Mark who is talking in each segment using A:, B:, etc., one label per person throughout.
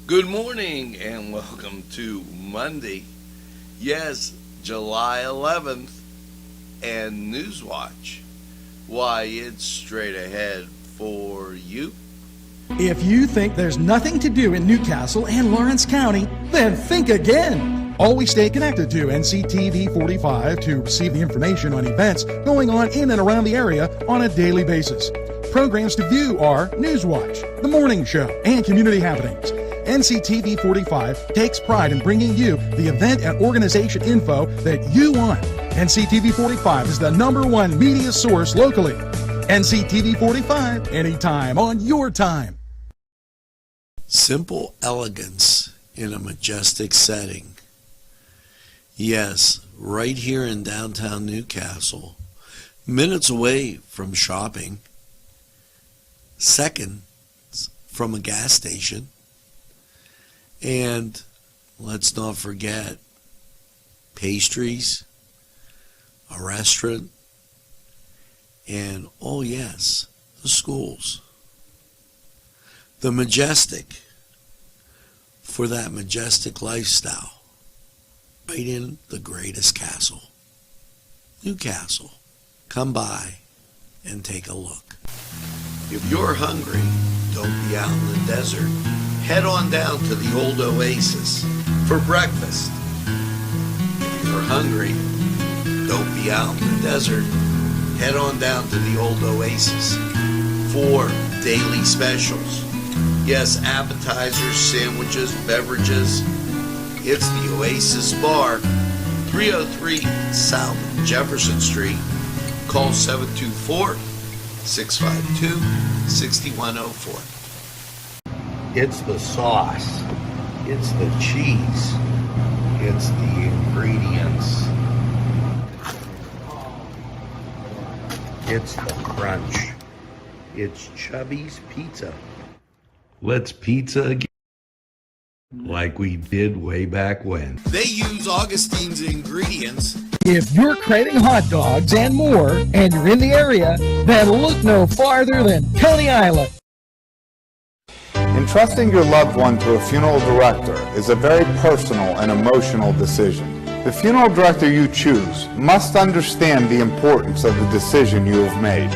A: Good morning and welcome to Monday. Yes, July 11th and Newswatch. Why, it's straight ahead for you.
B: If you think there's nothing to do in Newcastle and Lawrence County, then think again. Always stay connected to Nctv45 to receive the information on events going on in and around the area on a daily basis. Programs to view are Newswatch, The Morning Show, and Community Happenings. Nctv45 takes pride in bringing you the event and organization info that you want. Nctv45 is the #1 media source locally. Nctv45, anytime on your time.
C: Simple elegance in a majestic setting. Yes, right here in downtown Newcastle, minutes away from shopping, seconds from a gas station, and let's not forget pastries, a restaurant, and oh yes, the schools. The majestic for that majestic lifestyle. Right in the greatest castle, Newcastle. Come by and take a look. If you're hungry, don't be out in the desert. Head on down to the old Oasis for breakfast. If you're hungry, don't be out in the desert. Head on down to the old Oasis for daily specials. Yes, appetizers, sandwiches, beverages. It's the Oasis Bar, 303 South Jefferson Street. Call 724-652-6104. It's the sauce. It's the cheese. It's the ingredients. It's the crunch. It's Chubby's Pizza. Let's pizza again. Like we did way back when. They use Augustine's ingredients.
B: If you're craving hot dogs and more, and you're in the area, then look no farther than Coney Island.
D: Entrusting your loved one to a funeral director is a very personal and emotional decision. The funeral director you choose must understand the importance of the decision you have made.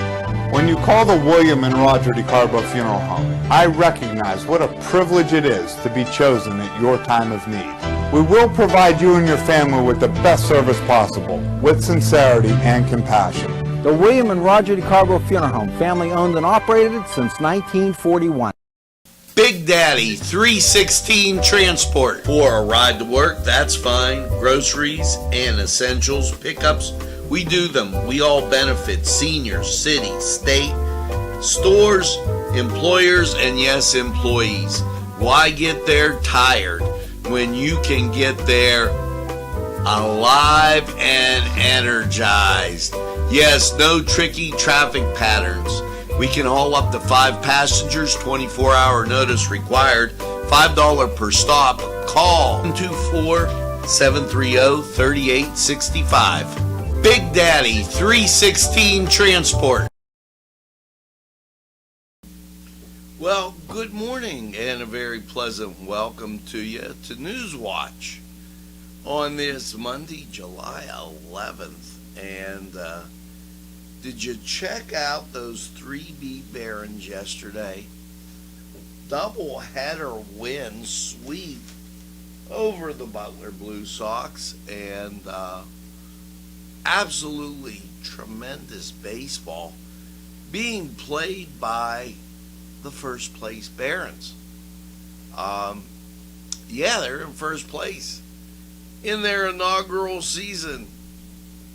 D: When you call the William and Roger DeCarbo Funeral Home, I recognize what a privilege it is to be chosen at your time of need. We will provide you and your family with the best service possible, with sincerity and compassion.
E: The William and Roger DeCarbo Funeral Home, family owned and operated since 1941.
C: Big Daddy 316 Transport. For a ride to work, that's fine. Groceries and essentials, pickups, we do them. We all benefit. Seniors, city, state, stores, employers, and yes, employees. Why get there tired when you can get there alive and energized? Yes, no tricky traffic patterns. We can haul up to 5 passengers, 24-hour notice required, $5 per stop. Call 224-730-3865. Big Daddy 316 Transport. Well, good morning and a very pleasant welcome to you to Newswatch on this Monday, July 11th. And did you check out those 3B Barons yesterday? Double header win sweep over the Butler Blue Sox, and absolutely tremendous baseball being played by the first place Barons. Yeah, they're in first place in their inaugural season.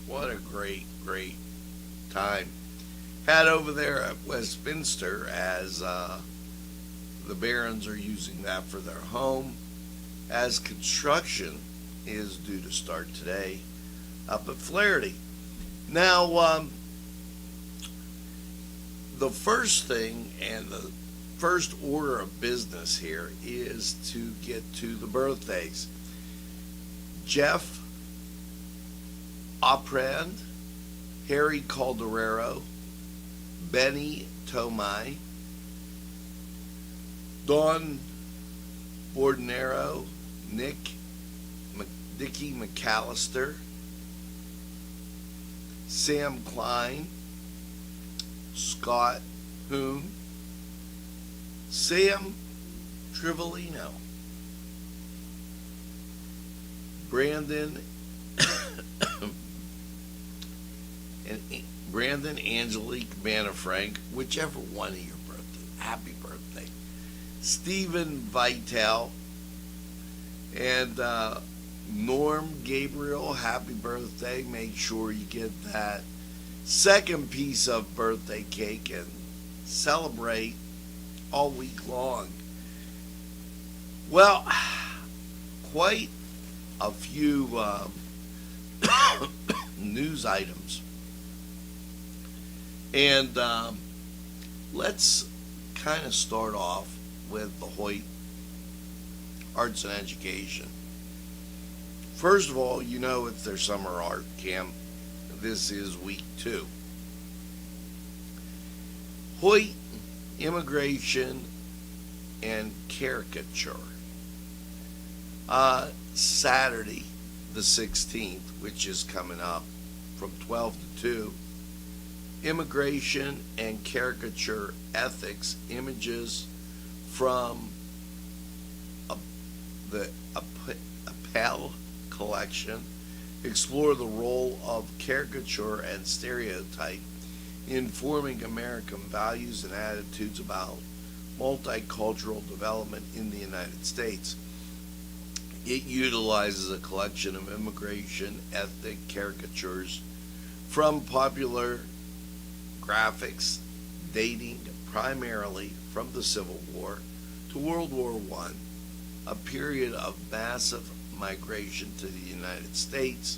C: What a great time had over there at Westminster, as the Barons are using that for their home, as construction is due to start today up at Flaherty. Now, the first thing and the first order of business here is to get to the birthdays. Jeff Oprand, Harry Calderero, Benny Tomei, Dawn
A: Bordenero, Dickie McAllister, Sam Klein, Scott Hoon, Sam Trivolino, Brandon Angelique Manafrank, whichever one of your birthday, happy birthday. Stephen Vitale and Norm Gabriel, happy birthday. Make sure you get that second piece of birthday cake and celebrate all week long. Well, quite a few news items. And let's kind of start off with the Hoyt Arts and Education. First of all, you know it's their summer art camp. This is week 2. Hoyt Immigration and Caricature. Saturday the 16th, which is coming up from 12 to 2. Immigration and Caricature Ethics, images from the Appel collection explore the role of caricature and stereotype in forming American values and attitudes about multicultural development in the United States. It utilizes a collection of immigration ethnic caricatures from popular graphics dating primarily from the Civil War to World War I, a period of massive migration to the United States.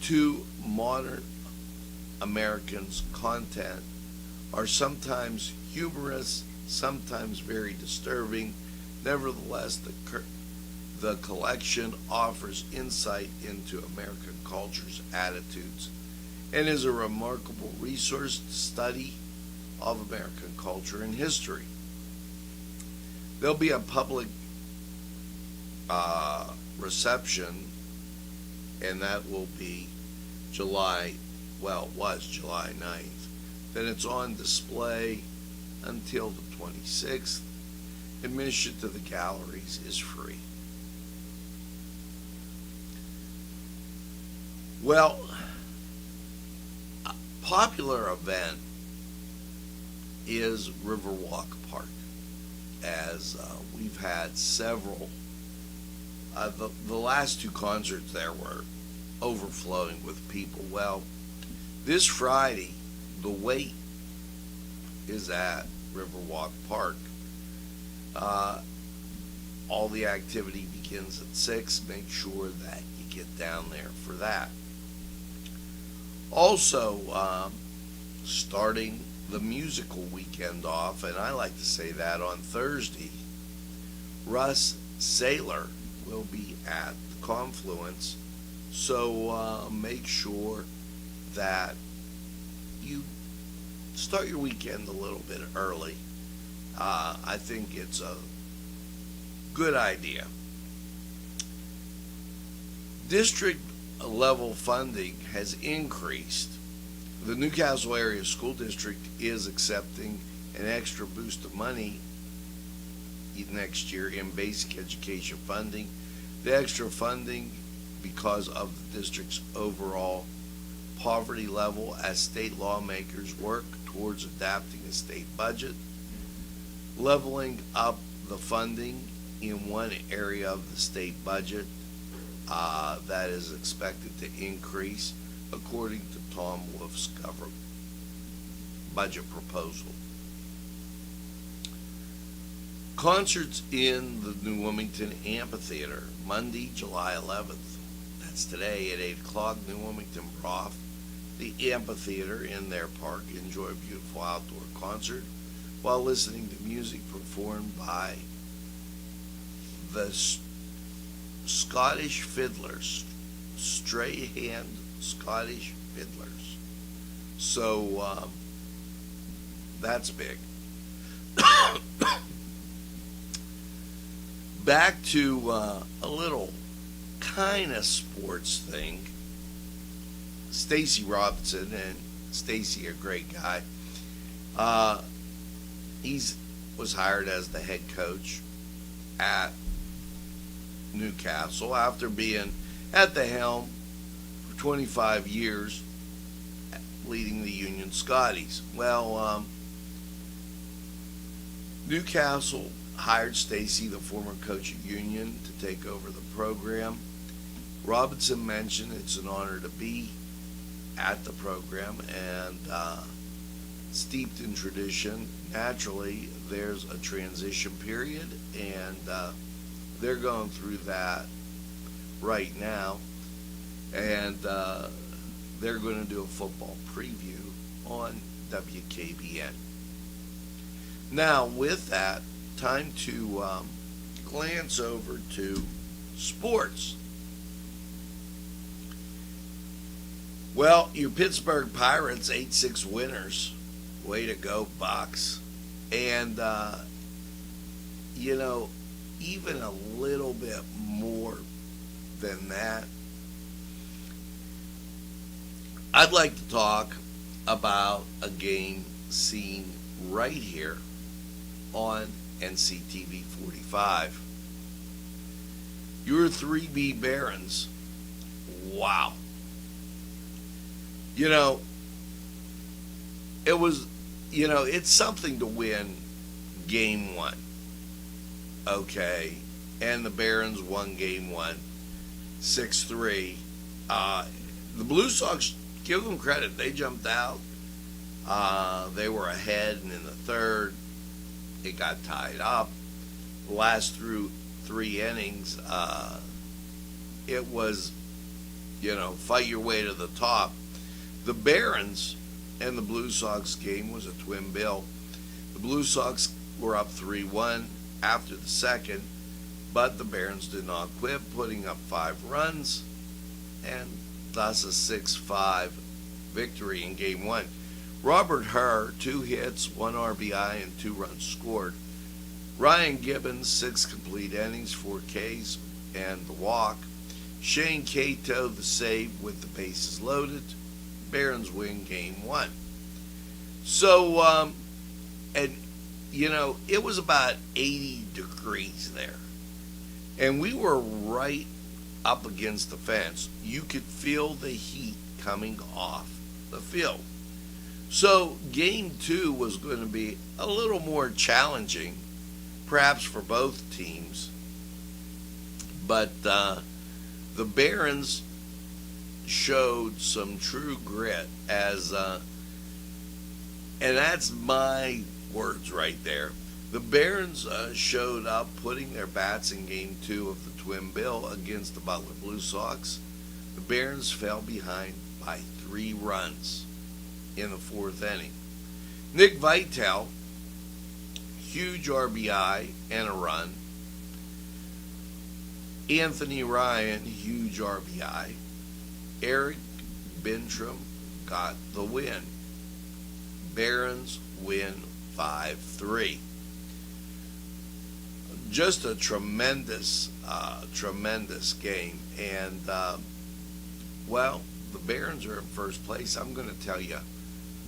A: To modern Americans, content are sometimes humorous, sometimes very disturbing. Nevertheless, the collection offers insight into American culture's attitudes and is a remarkable resource to study of American culture and history. There'll be a public reception, and that will be July 9th. Then it's on display until the 26th. Admission to the galleries is free. Well, a popular event is Riverwalk Park, as we've had several. The last 2 concerts there were overflowing with people. Well, this Friday, the wait is at Riverwalk Park. All the activity begins at 6. Make sure that you get down there for that. Also, starting the musical weekend off, and I like to say that on Thursday, Russ Saylor will be at the Confluence. So make sure that you start your weekend a little bit early. I think it's a good idea. District level funding has increased. The Newcastle Area School District is accepting an extra boost of money next year in basic education funding. The extra funding because of the district's overall poverty level as state lawmakers work towards adapting a state budget, leveling up the funding in one area of the state budget that is expected to increase according to Tom Wolf's budget proposal. Concerts in the New Wilmington Amphitheater, Monday, July 11th. That's today at 8 o'clock. New Wilmington Prof, the amphitheater in their park. Enjoy a beautiful outdoor concert while listening to music performed by the Scottish Fiddlers, Strayhand Scottish Fiddlers. So that's big. back to a little kind of sports thing. Stacy Robinson, and Stacy, a great guy. Was hired as the head coach at Newcastle after being at the helm for 25 years, leading the Union Scotties. Well, Newcastle hired Stacy, the former coach at Union, to take over the program. Robinson mentioned it's an honor to be at the program, and steeped in tradition, naturally there's a transition period, and they're going through that right now, and they're going to do a football preview on WKBN. Now, with that, time to glance over to sports. Well, your Pittsburgh Pirates, 8-6 winners. Way to go, Bucks. And, even a little bit more than that, I'd like to talk about a game seen right here on Nctv45. Your 3B Barons. Wow. It was, it's something to win game one. Okay. And the Barons won game one, 6-3. The Blue Sox, give them credit. They jumped out. They were ahead, and in the third, it got tied up. Last through 3 innings, it was, fight your way to the top. The Barons and the Blue Sox game was a twin bill. The Blue Sox were up 3-1 after the second, but the Barons did not quit, putting up 5 runs, and thus a 6-5 victory in game one. Robert Herr, 2 hits, 1 RBI, and 2 runs scored. Ryan Gibbons, 6 complete innings, 4 Ks, and the walk. Shane Cato, the save with the bases loaded. Barons win game one. So, it was about 80 degrees there. And we were right up against the fence. You could feel the heat coming off the field. So, game 2 was going to be a little more challenging, perhaps for both teams. But the Barons showed some true grit and that's my words right there. The Barons showed up, putting their bats in game 2 of the twin bill against the Butler Blue Sox. The Barons fell behind by 3 runs in the 4th inning. Nick Vitale, huge RBI and a run. Anthony Ryan, huge RBI. Eric Bintram got the win. Barons win 5-3. Just a tremendous game. And, the Barons are in first place. I'm going to tell you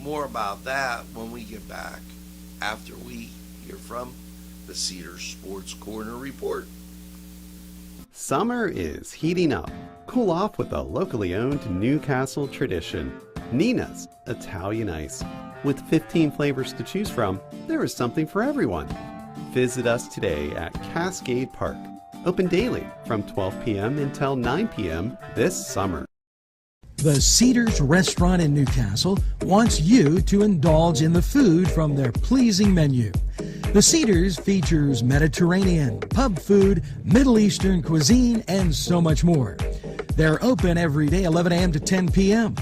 A: more about that when we get back after we hear from the Cedar Sports Corner Report.
F: Summer is heating up. Cool off with a locally owned Newcastle tradition, Nina's Italian Ice. With 15 flavors to choose from, there is something for everyone. Visit us today at Cascade Park. Open daily from 12 p.m. until 9 p.m. this summer.
B: The Cedars Restaurant in Newcastle wants you to indulge in the food from their pleasing menu. The Cedars features Mediterranean, pub food, Middle Eastern cuisine, and so much more. They're open every day, 11 a.m. to 10 p.m.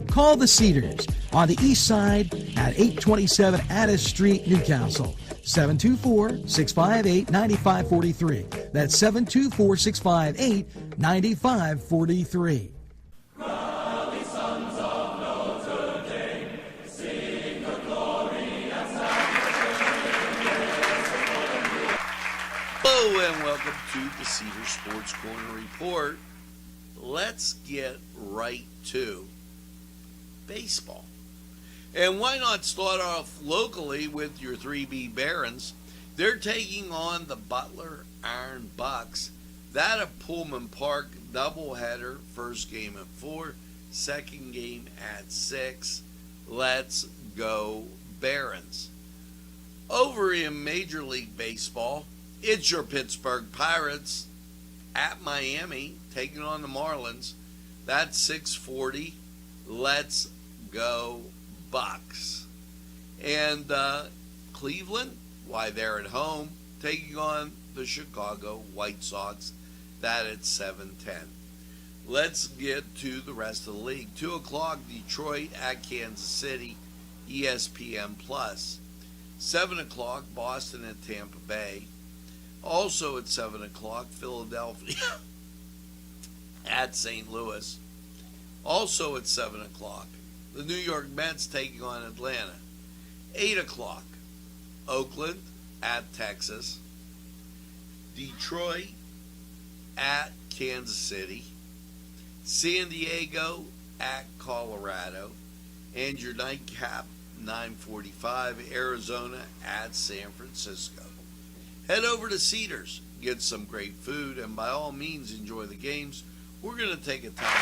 B: Call the Cedars on the east side at 827 Addis Street, Newcastle. 724-658-9543. That's 724-658-9543.
A: Hello and welcome to the Cedar Sports Corner Report. Let's get right to baseball. And why not start off locally with your 3B Barons? They're taking on the Butler Iron Bucks. That at Pullman Park, doubleheader, first game at 4, second game at 6. Let's go Barons. Over in Major League Baseball, it's your Pittsburgh Pirates at Miami taking on the Marlins. That's 6:40. Let's go Bucks. And Cleveland, why they're at home, taking on the Chicago White Sox. That at 7:10. Let's get to the rest of the league. 2 o'clock, Detroit at Kansas City, ESPN Plus. 7 o'clock, Boston at Tampa Bay. Also at 7 o'clock, Philadelphia at St. Louis. Also at 7 o'clock, the New York Mets taking on Atlanta. 8 o'clock, Oakland at Texas. Detroit at Kansas City. San Diego at Colorado. And your nightcap, 9:45, Arizona at San Francisco. Head over to Cedars, get some great food, and by all means enjoy the games. We're going to take a time out.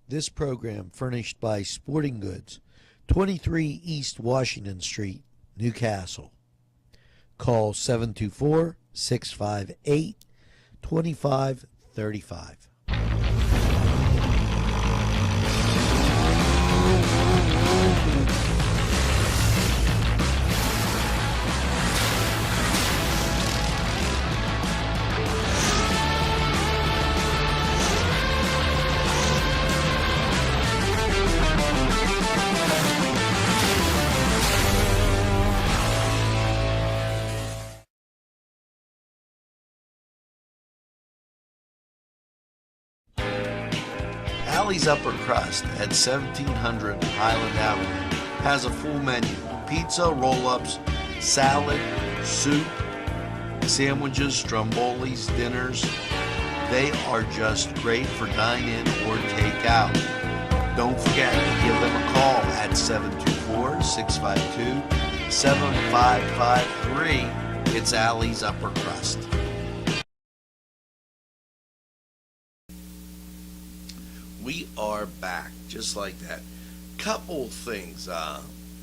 C: This program furnished by Sporting Goods, 23 East Washington Street, Newcastle. Call 724-658-2535. Alley's Upper Crust at 1700 Highland Avenue has a full menu: pizza, roll-ups, salad, soup, sandwiches, strombolis, dinners. They are just great for dine-in or take-out. Don't forget to give them a call at 724-652-7553. It's Alley's Upper Crust. We are back, just like that. Couple things.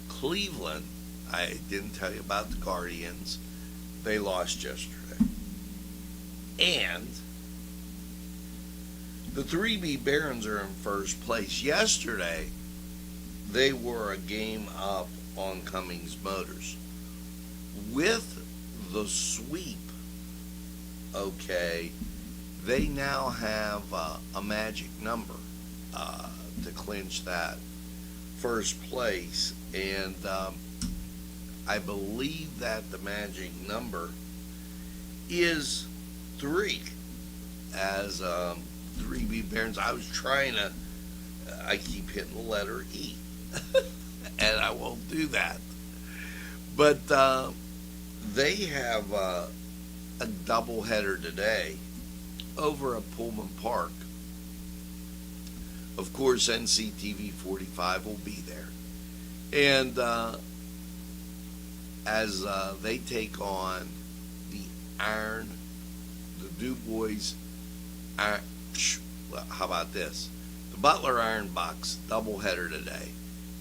C: Cleveland, I didn't tell you about the Guardians. They lost yesterday. And the 3B Barons are in first place. Yesterday, they were a game up on Cummings Motors. With the sweep, okay, they now have a magic number to clinch that first place, and I believe that the magic number is 3. As 3B Barons, I keep hitting the letter E, and I won't do that. But they have a doubleheader today over at Pullman Park. Of course, Nctv45 will be there. And as they take on the Du Bois, how about this? The Butler Iron Bucks, doubleheader today.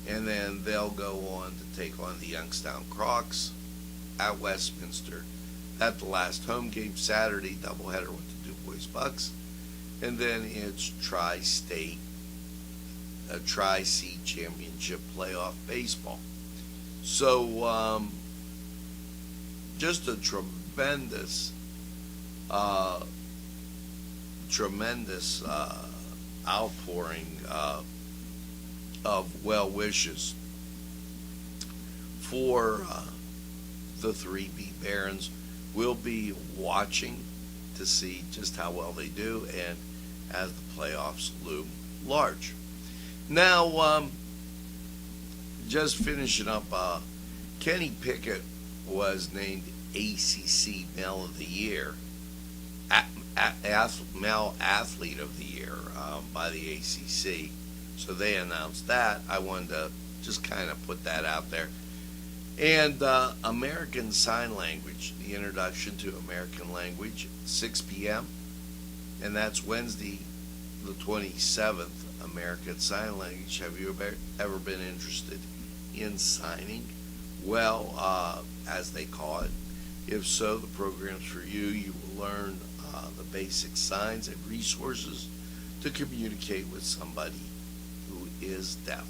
C: And then they'll go on to take on the Youngstown Crocs at Westminster. That's the last home game Saturday, doubleheader with the Du Bois Bucks. And then it's Tri-State, a Tri-Seed Championship playoff baseball. So, just a tremendous outpouring of well wishes for the 3B Barons. We'll be watching to see just how well they do, and
A: as the playoffs loom large. Now, just finishing up, Kenny Pickett was named ACC Male of the Year, Male Athlete of the Year by the ACC. So they announced that. I wanted to just kind of put that out there. And American Sign Language, the introduction to American language, 6 p.m. And that's Wednesday, the 27th, American Sign Language. Have you ever been interested in signing? Well, as they call it. If so, the program's for you. You will learn the basic signs and resources to communicate with somebody who is deaf.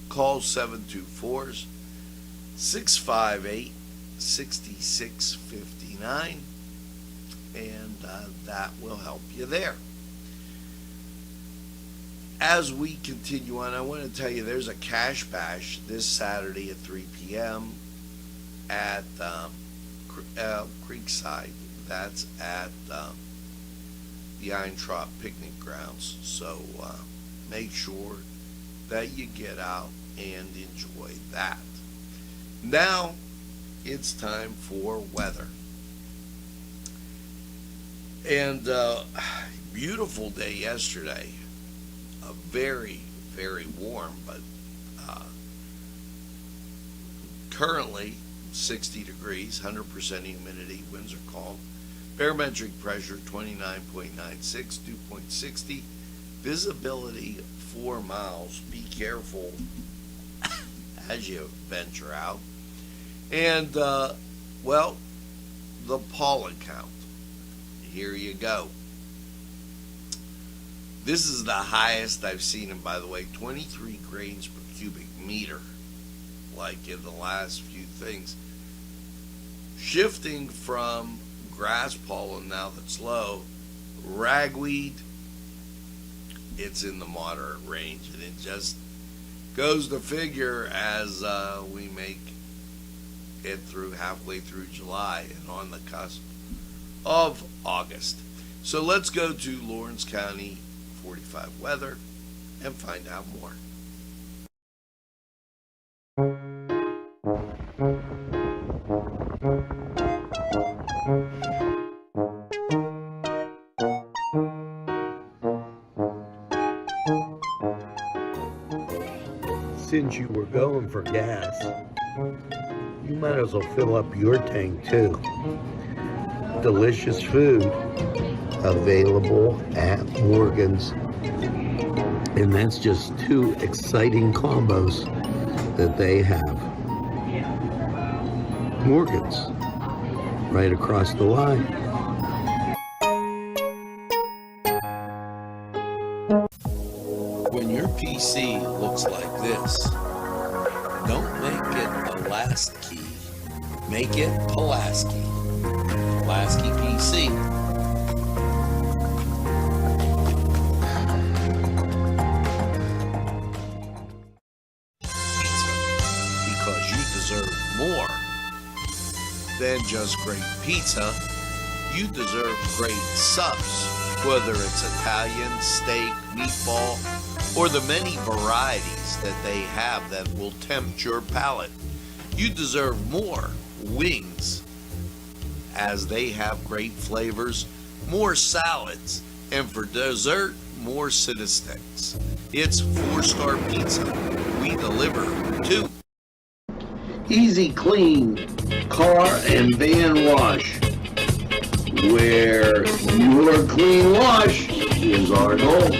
A: Call 724-658-6659, and that will help you there. As we continue on, I want to tell you there's a cash bash this Saturday at 3 p.m. at Creekside. That's at the Eintrop Picnic Grounds. So make sure that you get out and enjoy that. Now it's time for weather. And beautiful day yesterday. Very, very warm, but currently 60 degrees, 100% humidity, winds are calm. Barometric pressure 29.96, dew point 60, visibility 4 miles. Be careful as you venture out. And, well, the pollen count. Here you go. This is the highest I've seen, and by the way, 23 grains per cubic meter, like in the last few things. Shifting from grass pollen now that's low, ragweed, it's in the moderate range, and it just goes to figure as we make it through halfway through July and on the cusp of August. So let's go to Lawrence County 45 weather and find out more.
C: Since you were going for gas, you might as well fill up your tank too. Delicious food available at Morgan's, and that's just 2 exciting combos that they have. Morgan's, right across the line.
A: When your PC looks like this, don't make it a last key, make it Pulaski. Pulaski PC. Because you deserve more than just great pizza. You deserve great subs, whether it's Italian, steak, meatball, or the many varieties that they have that will tempt your palate. You deserve more wings, as they have great flavors, more salads, and for dessert, more Cita Sticks. It's 4-star pizza. We deliver too.
G: Easy Clean Car and Van Wash, where your clean wash is our goal.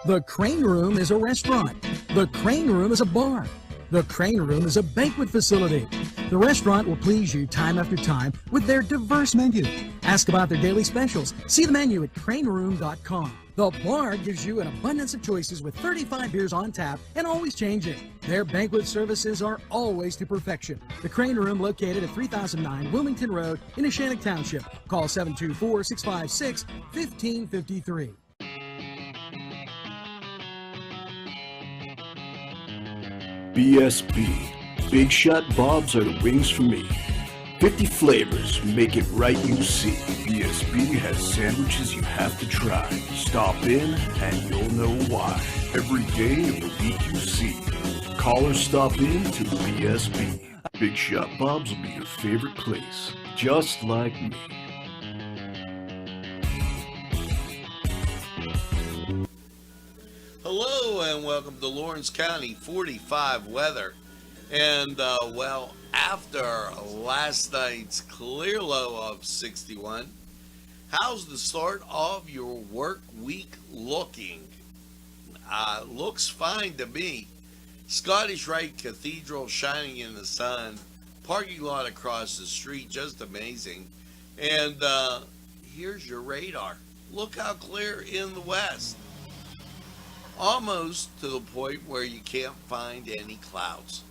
B: The Crane Room is a restaurant. The Crane Room is a bar. The Crane Room is a banquet facility. The restaurant will please you time after time with their diverse menu. Ask about their daily specials. See the menu at craneroom.com. The bar gives you an abundance of choices with 35 beers on tap and always changing. Their banquet services are always to perfection. The Crane Room, located at 3009 Wilmington Road in Neshannock Township. Call 724-656-1553.
H: BSB. Big Shot Bobs are the wings for me. 50 flavors, make it right, you see. BSB has sandwiches you have to try. Stop in and you'll know why. Every day of the week you see. Call or stop in to BSB. Big Shot Bobs will be your favorite place, just like me.
A: Hello and welcome to Lawrence County 45 weather. And well, after last night's clear low of 61, how's the start of your work week looking? Looks fine to me. Scottish Rite Cathedral shining in the sun, parking lot across the street, just amazing. And here's your radar. Look how clear in the west. Almost to the point where you can't find any clouds.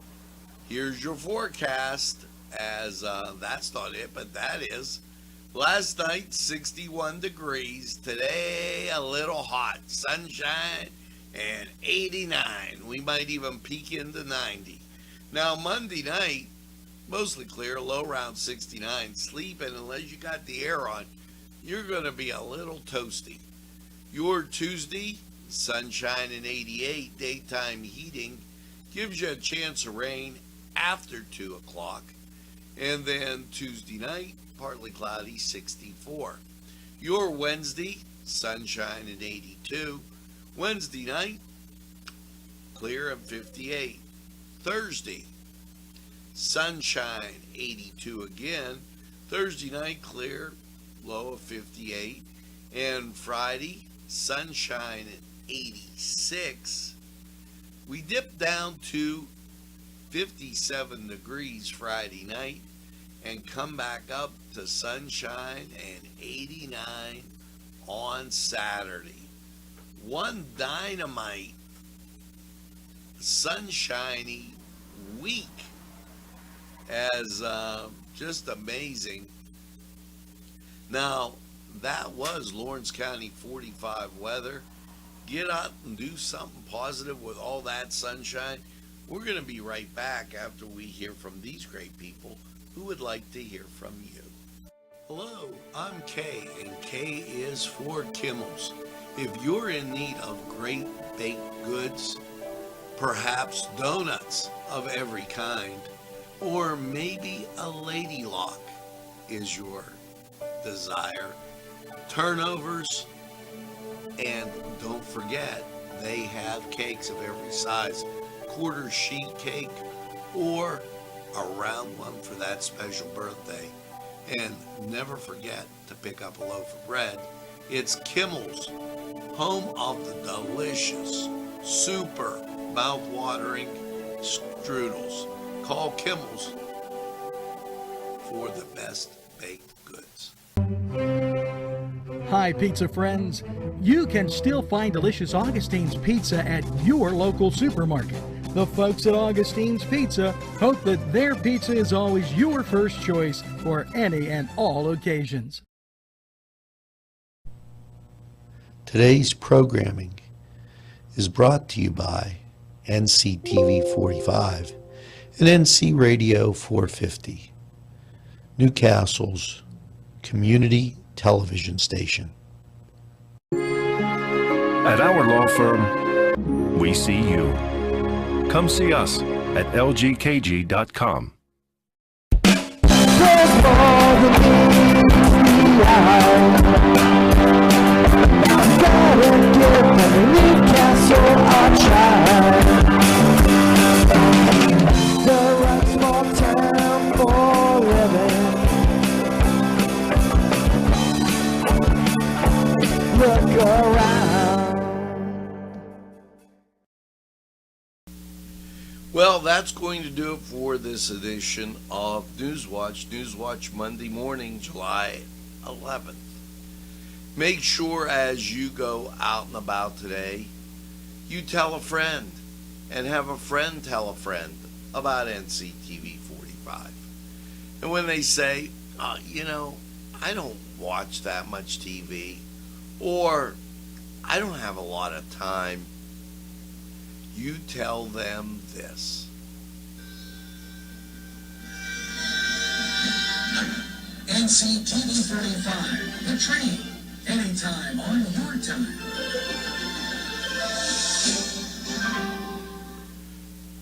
A: Here's your forecast, as that's not it, but that is. Last night, 61 degrees. Today, a little hot. Sunshine and 89. We might even peak into 90. Now, Monday night, mostly clear, low around 69. Sleeping, unless you got the air on, you're going to be a little toasty. Your Tuesday, sunshine and 88. Daytime heating gives you a chance of rain after 2 o'clock. And then Tuesday night, partly cloudy, 64. Your Wednesday, sunshine and 82. Wednesday night, clear and 58. Thursday, sunshine, 82 again. Thursday night, clear, low of 58. And Friday, sunshine and 86. We dipped down to 57 degrees Friday night and come back up to sunshine and 89 on Saturday. One dynamite, sunshiny week, as just amazing. Now, that was Lawrence County 45 weather. Get out and do something positive with all that sunshine. We're going to be right back after we hear from these great people who would like to hear from you. Hello, I'm Kay, and K is for Kimmel's. If you're in need of great baked goods, perhaps donuts of every kind, or maybe a lady lock is your desire, turnovers, and don't forget, they have cakes of every size, quarter sheet cake or a round one for that special birthday. And never forget to pick up a loaf of bread. It's Kimmel's, home of the delicious, super mouth-watering strudels. Call Kimmel's for the best baked goods.
B: Hi, pizza friends. You can still find delicious Augustine's Pizza at your local supermarket. The folks at Augustine's Pizza hope that their pizza is always your first choice for any and all occasions.
C: Today's programming is brought to you by Nctv45 and NC Radio 450, Newcastle's community television station.
I: At our law firm, we see you. Come see us at lgkg.com.
B: Look around.
A: Well, that's going to do it for this edition of Newswatch. Newswatch Monday morning, July 11th. Make sure as you go out and about today, you tell a friend and have a friend tell a friend about Nctv45. And when they say, I don't watch that much TV, or I don't have a lot of time, you tell them this.
J: Nctv45, the train, anytime on your time.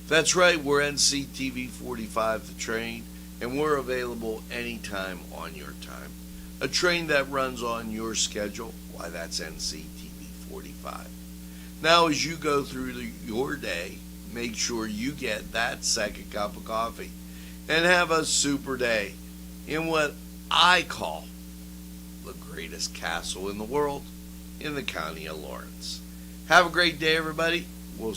A: That's right, we're Nctv45, the train, and we're available anytime on your time. A train that runs on your schedule, why that's Nctv45. Now as you go through your day, make sure you get that second cup of coffee and have a super day in what I call the greatest castle in the world, in the county of Lawrence. Have a great day, everybody.